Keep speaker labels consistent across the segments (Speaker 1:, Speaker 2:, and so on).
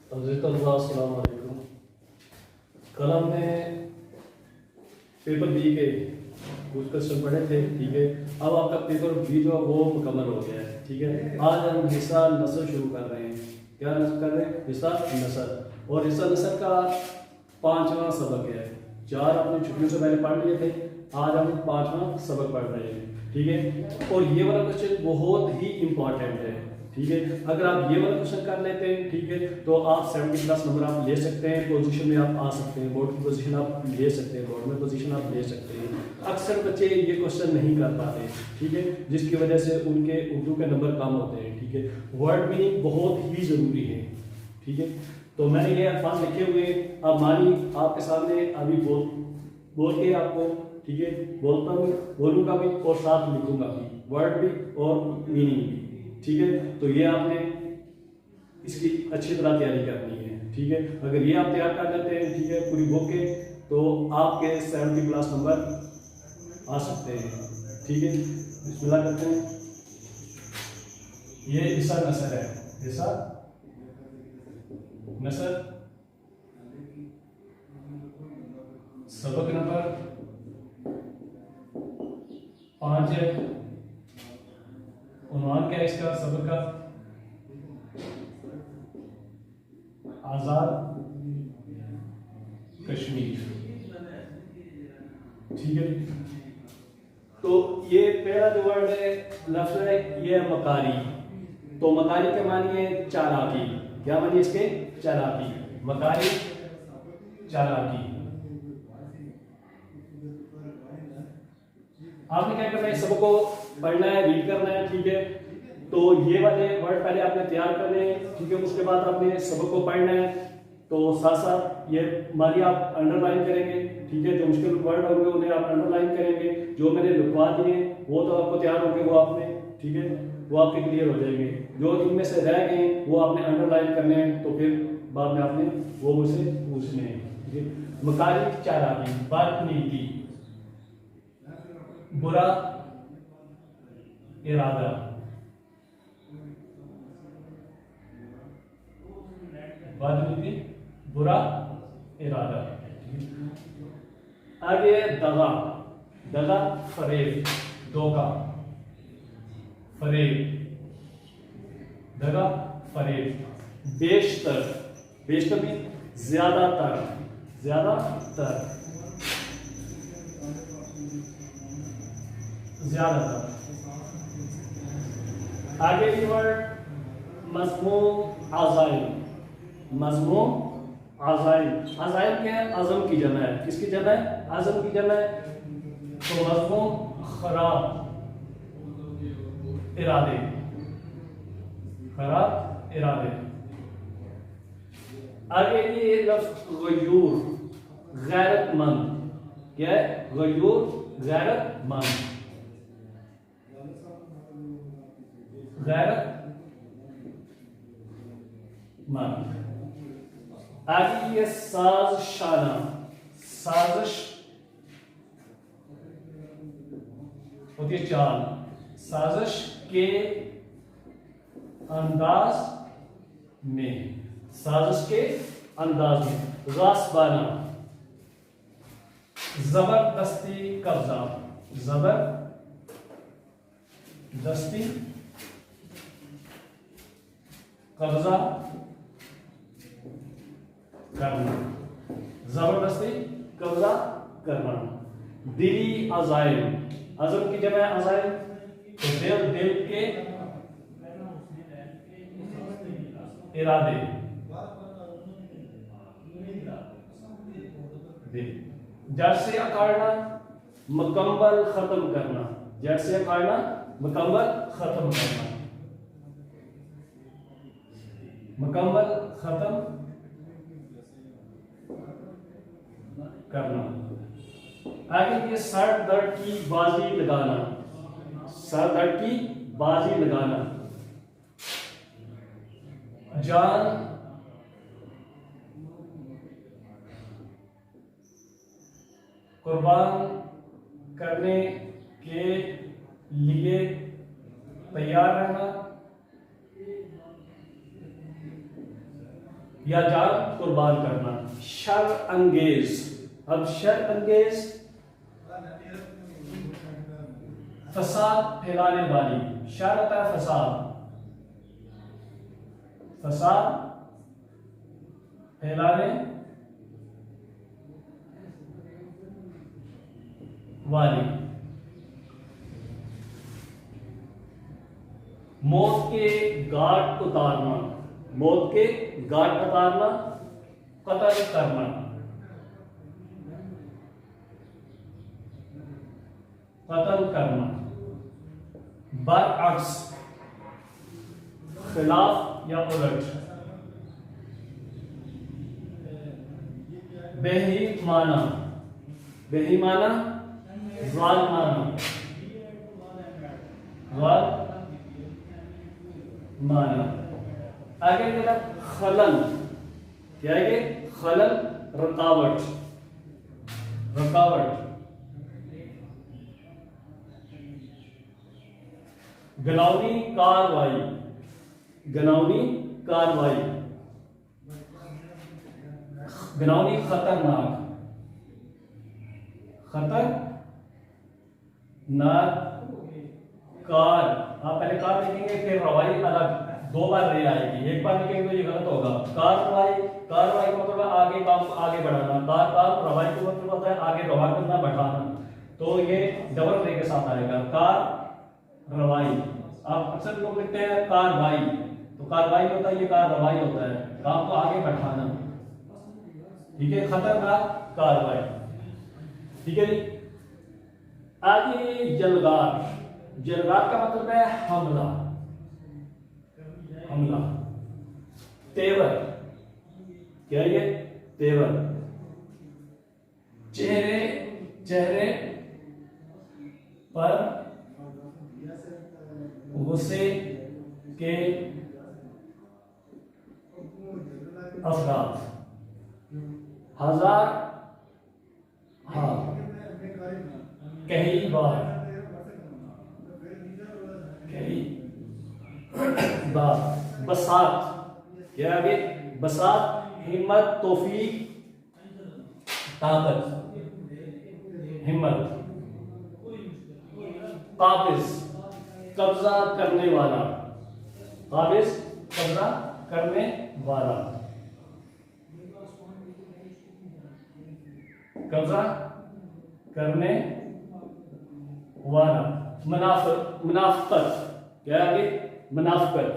Speaker 1: अस्सलाम वालेकुम। कल हमने पेपर बी के कुछ क्वेश्चन पढ़े थे, ठीक है। अब आपका पेपर बी जो है वो मुकम्मल हो गया है, ठीक है। आज हम हिस्सा नस्ल शुरू कर रहे हैं। क्या कर रहे हैं? हिस्सा नस्ल। और हिस्सा नस्ल का 5वां सबक है। 4 अपनी छुट्टियों से पहले पढ़ लिए थे, आज हम 5वां सबक पढ़ रहे हैं, ठीक है। और ये वाला क्वेश्चन बहुत ही इंपॉर्टेंट है, ठीक है। अगर आप ये वाला क्वेश्चन कर लेते हैं, ठीक है, तो आप 70+ नंबर आप ले सकते हैं, पोजीशन में आप आ सकते हैं, बोर्ड की पोजीशन आप ले सकते हैं, बोर्ड में पोजीशन आप ले सकते हैं। अक्सर बच्चे ये क्वेश्चन नहीं कर पाते, ठीक है, जिसकी वजह से उनके उर्दू के नंबर कम होते हैं, ठीक है। वर्ड मीनिंग बहुत ही ज़रूरी है, ठीक है। तो मैंने ये अल्फाज लिखे हुए, अब मानी आपके सामने अभी बोल के आपको, ठीक है, बोलता हूँ, बोलूँगा भी और साथ लिखूंगा भी, वर्ड भी और मीनिंग भी, ठीक है। तो ये आपने इसकी अच्छी तरह तैयारी करनी है, ठीक है। अगर ये आप तैयार कर लेते हैं, ठीक है, पूरी बुक के, तो आपके 70+ नंबर आ सकते हैं, ठीक है। बिस्मिल्लाह करते हैं। ये हिस्सा नसर है, हिस्सा नसर। सबक नंबर 5 है। उन्वान क्या है इसका सबक का? आजाद कश्मीर, ठीक है। तो ये पहला जो वर्ड है, लफ्ज है, ये है मकारी। तो मकारी के मानिए चालाकी। क्या मानिए इसके? चालाकी। मकारी, चालाकी। आपने क्या करना है, सबको पढ़ना है, रीड करना है, ठीक है। तो ये वाले वर्ड पहले आपने तैयार करने हैं, ठीक है। उसके बाद आपने सबक को पढ़ना है। तो साथ साथ ये मानिए आप अंडरलाइन करेंगे, ठीक है। जो मुश्किल वर्ड होंगे उन्हें आप अंडरलाइन करेंगे। जो मैंने लिखवा दिए वो तो आपको तैयार होंगे, वो आपने, ठीक है, वो आपके क्लियर हो जाएंगे। जो इनमें से रह गए वो आपने अंडरलाइन करने हैं, तो फिर बाद में आपने वो मुझसे पूछने हैं, ठीक है। मकारी चालाकी, बदनीति, बुरा इरादा, बदनीति, बुरा इरादा। आगे दगा, दगा फरेब, धोखा, फरेब, दगा फरेब। बेशतर, बेशतर भी ज्यादातर, ज्यादातर, ज्यादातर। आगे की वर्ड मज़मूम आज़ाइम, मज़मूम आज़ाइम। आज़ाइम क्या है? आज़म की जमा है। किसकी जमा है? आज़म की जमा है। तो मज़मूम खराब इरादे, खराब इरादे। आगे ये लफ्ज़ गयूर, गैरतमंद। क्या है? गयूर, गैरतमंद, गैरतमंद। आगे ये साजिशाना, साजिश होती है चाल, साजिश के अंदाज में, साजिश के अंदाज में। गासबाना, जबरदस्ती कब्जा, जबरदस्ती कब्जा करना, जबरदस्ती कब्जा करना। दिली अज़ाइम, अज़म की जगह अज़ाइम, तो दिल, दिल के इरादे, दिल। जड़ से अकाड़ना, मुकम्मल खत्म करना, जड़ से अकाड़ना, मुकम्मल खत्म करना, मुकम्मल खत्म करना। आगे ये सर दर्द की बाजी लगाना, सर दर्द की बाजी लगाना। जान कुर्बान करने के लिए तैयार रहना, या जान कुर्बान करना। शर अंगेज, अब शर अंगेज फसाद फैलाने वाली, शर होता है फसाद, फसाद फैलाने वाली। मौत के घाट उतारना, मौत के घाट उतारना, कत्ल करना। कत्ल करना। बरअक्स, खिलाफ या उलट। बेईमाना, बेईमाना, ज़ालिमाना, ज़ालिमाना। आगे क्या खलल, क्या है ये खलल, रुकावट, रुकावट। घिनौनी कार्रवाई, घिनौनी कार्रवाई, घिनौनी खतरनाक, खतरनाक कार। आप पहले कार लिखेंगे फिर रवाई अलग, दो बार रे आएगी, एक बार लिखेंगे तो ये गलत होगा। कार्रवाई, कार्रवाई का मतलब आगे काम आगे बढ़ाना, कार कार, रवाई का मतलब होता है आगे रवा करना, बढ़ाना, तो ये डबल रे के साथ आएगा। कार रवाई, आप अक्सर लोग लिखते हैं कार्रवाई, तो कार्रवाई होता है, ये कार्रवाई होता है, काम को आगे बढ़ाना। ठीक है, खतरनाक कार्रवाई। ठीक है जी। आगे जलगार, जलगार का मतलब है हमला, हमला। तेवर, क्या है ये तेवर। चेहरे, चेहरे पर गुस्से के असरात। हजार, हाँ, कई बार, कई बार। बसात, क्या आगे बसात, हिम्मत, तौफीक, ताकत, हिम्मत। काबिज, कब्जा करने वाला, काबिज कब्जा करने वाला, कब्जा करने वाला। मुनाफकत, क्या आगे मुनाफकत,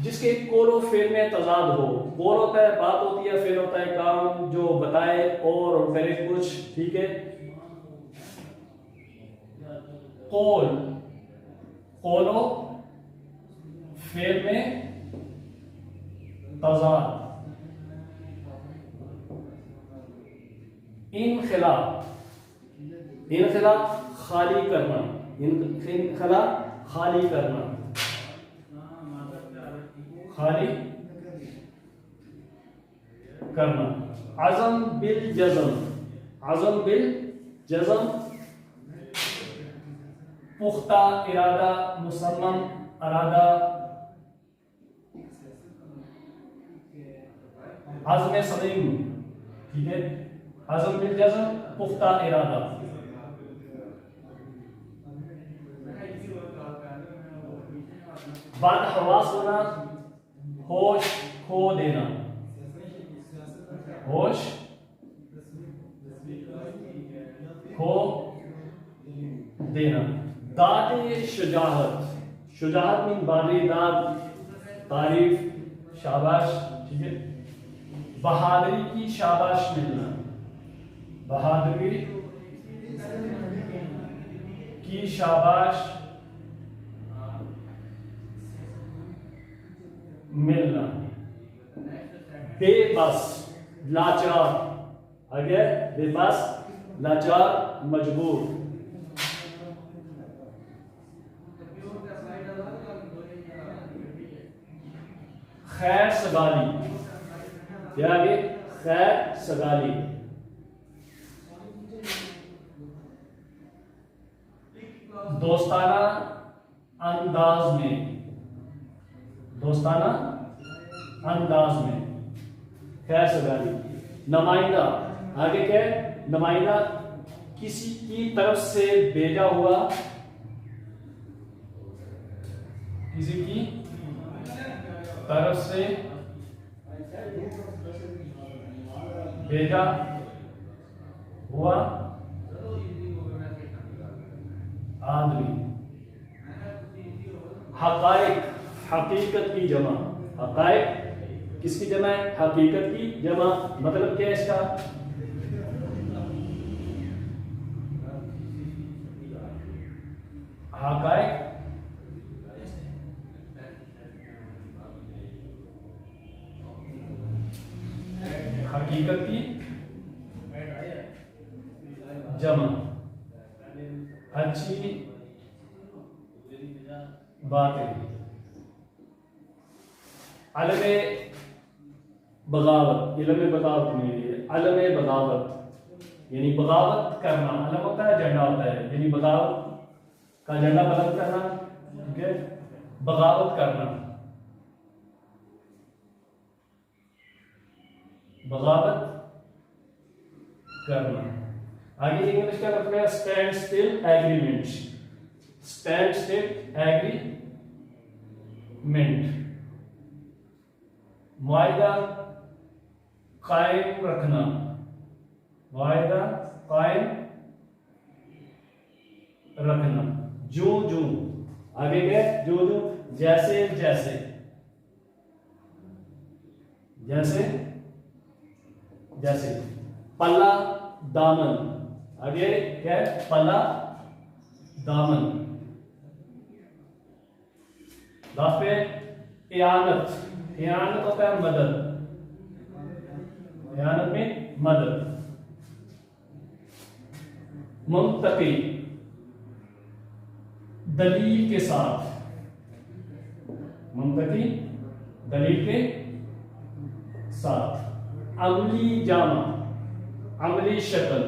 Speaker 1: जिसके कोलो फेल में तजाद हो। कोल होता है बात होती है, फेल होता है काम जो बताए और करे कुछ। ठीक है, कोल, कोलो फेल में तजाद। इनखिला, इनखिला खाली करना, इनखिला खाली करना, खाली करना। अज़म बिल जज़म, अज़म बिल जज़म, पुख्ता इरादा, मुसम्मम इरादा। अज़्म सलीम, ठीक है, अज़म बिल जज़म, पुख्ता इरादा। बाद हवास होना, होश खो देना, होश खो देना। दाद शुजाहत, शुजाहत मीन बारी दाद, तारीफ, शाबाश। ठीक है, बहादुरी की शाबाश मिलना, बहादुरी की शाबाश मिलना। बेबस, लाचार, आगे बेबस, लाचार, मजबूर। खैर सगाली, क्या आगे खैर सगाली। दोस्ताना अंदाज में, दोस्ताना अंदाज में, खैर सगारी। नुमाइंदा, आगे क्या है? नुमाइंदा किसी की तरफ से भेजा हुआ, किसी की तरफ से भेजा हुआ आदमी। हकाइक, हकीकत की जमा। हकाइक किसकी जमा है? हकीकत की जमा। मतलब क्या है इसका? हकाइक हकीकत की जमा, अच्छी बातें। अलमे बगावत, इल्मे बगावत में अलमे बगावत यानी बगावत करना। अलम होता है, झंडा होता है, यानी बगावत का झंडा बुलंद करना, ठीक है? बगावत करना, बगावत करना। आगे इंग्लिश का मतलब है standstill agreement. Standstill agreement, मुआहिदा कायम रखना। मुआहिदा कायम रखना। जो जो, आगे क्या? जो जो, जैसे जैसे, जैसे जैसे। पल्ला दामन, आगे क्या है? पल्ला दामन। पे इयानत, इयानत होता है मदद, इयानत में मदद। मुंतकी, दलील के साथ। मुंतकी, दलील के साथ। अमली जामा, अमली शक्ल।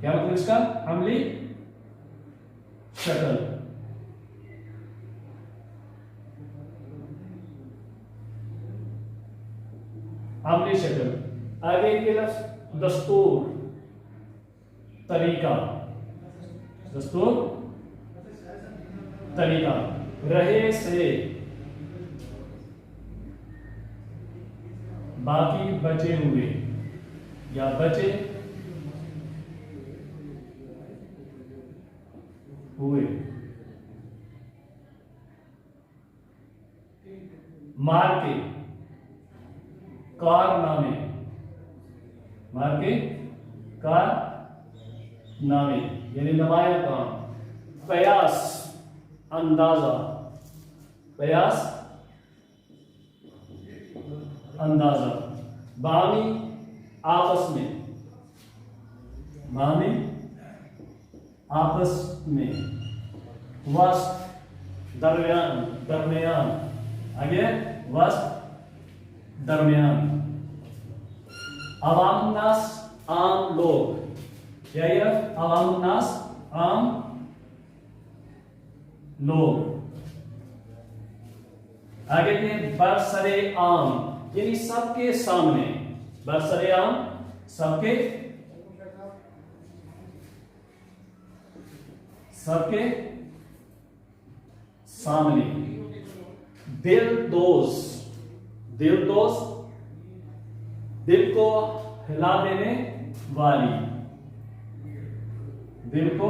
Speaker 1: क्या मतलब इसका? अमली शक्ल। अमली शक्ल। आगे के लफ्ज दस्तूर, तरीका। दस्तूर, तरीका। रहे से, बाकी बचे हुए या बचे हुए। मार के, कारनामे। मार के कारनामे यानी नुमाया काम। कयास, अंदाजा। कयास, अंदाजा। बामी, आपस में। बामी, आपस में। वस्त, दरमियान, दरमियान। आगे वस्त, दरमियान। अवामनास, आम लोग। क्या ये? अवामनास, आम लोग। आगे के बरसरे आम यानी सबके सामने। बरसरे आम, सबके सबके सामने। दिल दोस्त, दिल दोस्त, दिल को हिला देने वाली। दिल को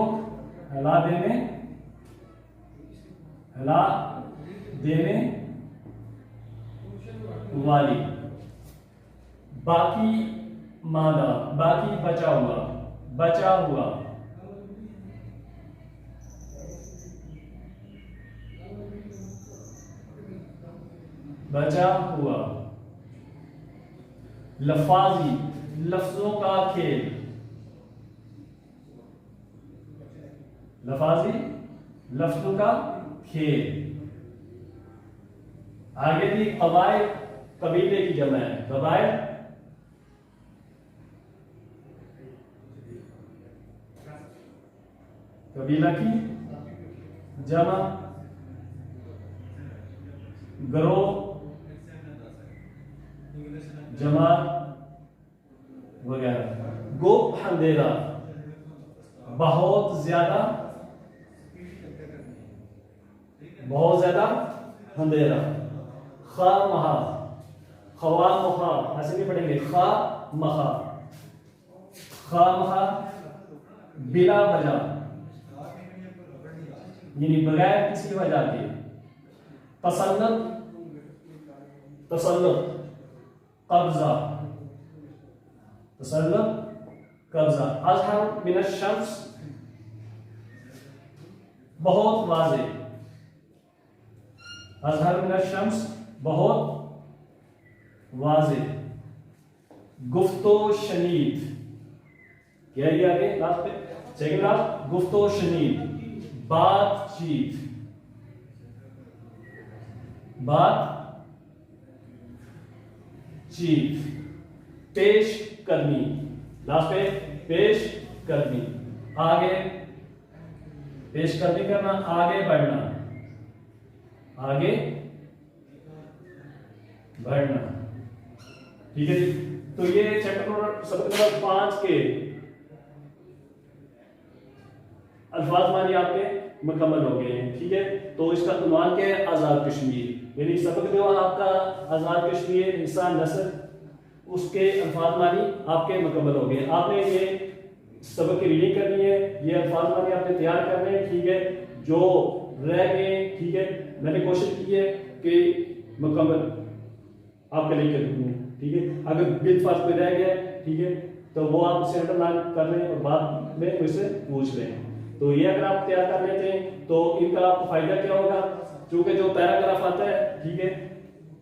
Speaker 1: हिला देने वाली। बाकी मादा, बाकी बचा हुआ, बचा हुआ। बचा हुआ। लफाजी, लफ्जों का खेल। लफाजी, लफ्जों का खेल। आगे भी कबाइल, कबीले की जमा है। कबाइल, कबीला की जमा। ग्रोह, जमा वगैरह। गुप अंधेरा, बहुत ज्यादा, बहुत ज्यादा अंधेरा। खा महा, खवा महा, ऐसे नहीं पढ़ेंगे, खा महा, खा महा बिला वजह, यानी बगैर किसी वजह के। तसल्लुत, तसल्लुत कब्जा, तसल्लुत कब्जा। अज़हर मिन अश-शम्स, बहुत वाज़े, अज़हर मिन अश-शम्स बहुत वाज़े। गुफ्तो शनीद, क्या ये आगे लास्ट पे, सेकंड लास्ट, गुफ्तो शनीद बातचीत, चीत। पेश करनी, लास्ट पे पेश करनी, आगे पेश करनी करना, आगे बढ़ना, आगे बढ़ना। ठीक है जी। तो ये चैप्टर नंबर सबक नंबर 5 के अल्फाज मानी आपके मुकम्मल हो गए हैं। ठीक है, तो इसका उन्वान क्या है, आज़ाद कश्मीर, यानी सबक जो आपका आज़ाद कश्मीर हिस्सा नस्र, उसके अल्फाज मानी आपके मुकम्मल हो गए। आपने ये सबक की रीडिंग करनी है, ये अल्फाज मानी आपने तैयार करने हैं। ठीक है, जो रह गए, ठीक है, मैंने कोशिश की है कि मुकम्मल आपके लिए कर दूँ। ठीक है, अगर बिलफाज कोई रह गया, ठीक है, तो वो आप उसे अंडरलाइन कर लें और बाद में मुझसे पूछ लें। तो ये अगर आप तैयार कर लेते हैं तो इनका आपको फायदा क्या होगा, क्योंकि जो पैराग्राफ आता है, ठीक है,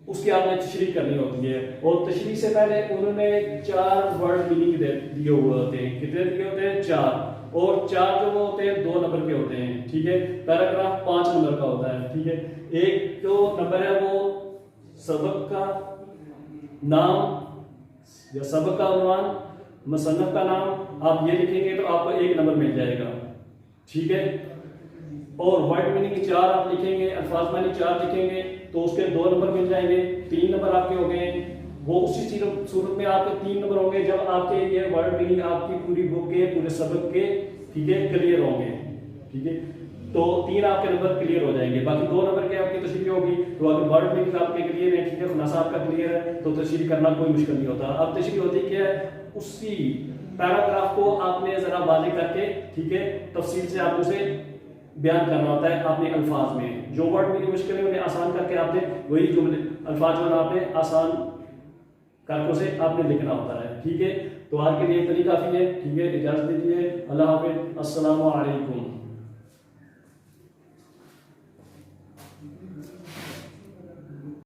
Speaker 1: उसकी आपने तशरीह करनी होती है, और तशरीह से पहले उन्होंने 4 वर्ड मीनिंग दिए हुए होते हैं। कितने दिए होते हैं? 4, और 4 जो वो होते हैं 2 नंबर के होते हैं। ठीक है, पैराग्राफ 5 नंबर का होता है। ठीक है, एक जो नंबर है वो सबक का नाम या सबक का उन्वान, मुसन्नफ का नाम, आप ये लिखेंगे तो आपको 1 नंबर मिल जाएगा। ठीक है, और वर्ड मीनिंग 4 आप लिखेंगे, अल्फाज मानी 4 लिखेंगे तो उसके 2 नंबर मिल जाएंगे, 3 नंबर आपके हो गए। वो उसी सूरत में आपके 3 नंबर होंगे जब आपके ये वर्ड मीनिंग आपकी पूरी बुक के पूरे सबक के, ठीक है, क्लियर होंगे। ठीक है, तो 3 आपके नंबर क्लियर हो जाएंगे, बाकी 2 नंबर के आपकी तशरीह होगी। तो अगर वर्ड मीनिंग आपके क्लियर है, ठीक है, खुलासा आपका क्लियर है, तो तशरीह करना कोई मुश्किल नहीं होता। अब तशरीह होती क्या है, उसी पैराग्राफ को आपने जरा वाज़ेह करके, ठीक है, तफसील से आपको उसे बयान करना होता है अपने अल्फाज में। जो वर्ड मीनिंग मुश्किल है उन्हें आसान करके आपने वही जुमले अल्फाज जो आपने आसान करके उसे आपने लिखना होता है। ठीक है, तो आज के लिए इतनी काफी है। ठीक है, इजाजत दीजिए, अल्लाह हाफिज़, अस्सलामु अलैकुम।